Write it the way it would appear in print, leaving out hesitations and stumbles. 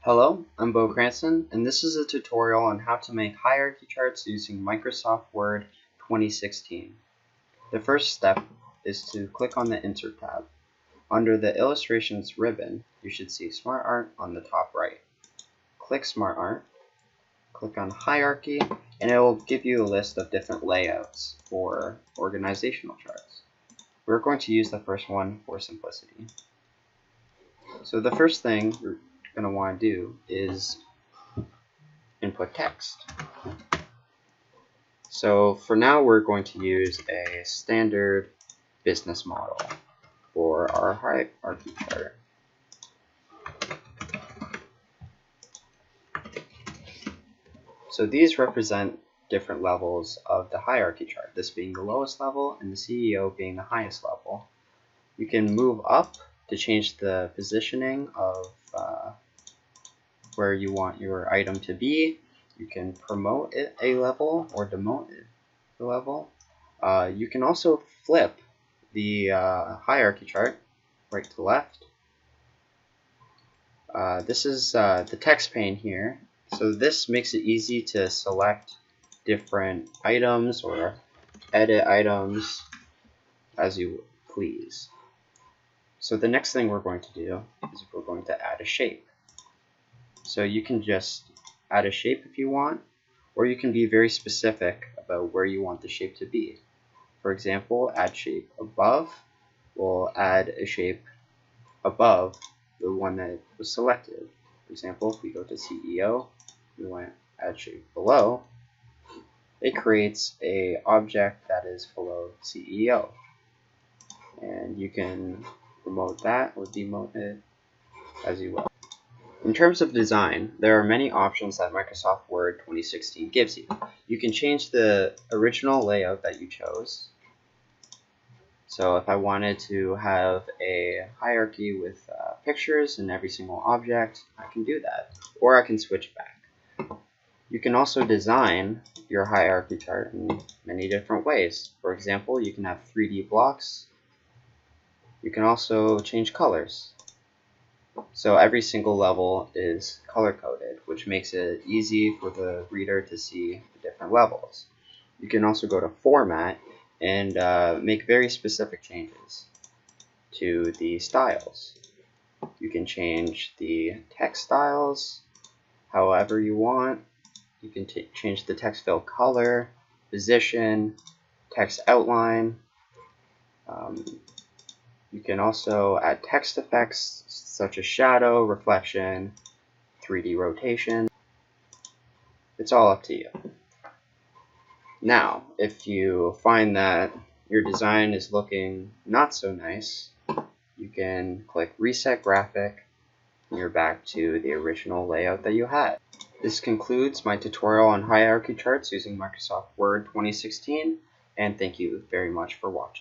Hello, I'm Bo Cranston, and this is a tutorial on how to make hierarchy charts using Microsoft Word 2016. The first step is to click on the Insert tab. Under the Illustrations ribbon, you should see Smart Art on the top right. Click Smart Art, click on Hierarchy, and it will give you a list of different layouts for organizational charts. We're going to use the first one for simplicity. So the first thing you're going to want to do is input text. So for now we're going to use a standard business model for our hierarchy chart. So these represent different levels of the hierarchy chart, this being the lowest level and the CEO being the highest level. You can move up to change the positioning of where you want your item to be. You can promote it a level or demote it a level. You can also flip the hierarchy chart right to left. This is the text pane here. So this makes it easy to select different items or edit items as you please. So the next thing we're going to do is we're going to add a shape. So you can just add a shape if you want, or you can be very specific about where you want the shape to be. For example, add shape above. We'll add a shape above the one that was selected. For example, if we go to CEO, we want to add shape below. It creates an object that is below CEO. And you can promote that or demote it as you will. In terms of design, there are many options that Microsoft Word 2016 gives you. You can change the original layout that you chose. So if I wanted to have a hierarchy with pictures in every single object, I can do that. Or I can switch back. You can also design your hierarchy chart in many different ways. For example, you can have 3D blocks. You can also change colors. So every single level is color-coded, which makes it easy for the reader to see the different levels. You can also go to Format and make very specific changes to the styles. You can change the text styles however you want. You can change the text fill color, position, text outline. You can also add text effects such as shadow, reflection, 3D rotation. It's all up to you. Now, if you find that your design is looking not so nice, you can click Reset Graphic and you're back to the original layout that you had. This concludes my tutorial on hierarchy charts using Microsoft Word 2016, and thank you very much for watching.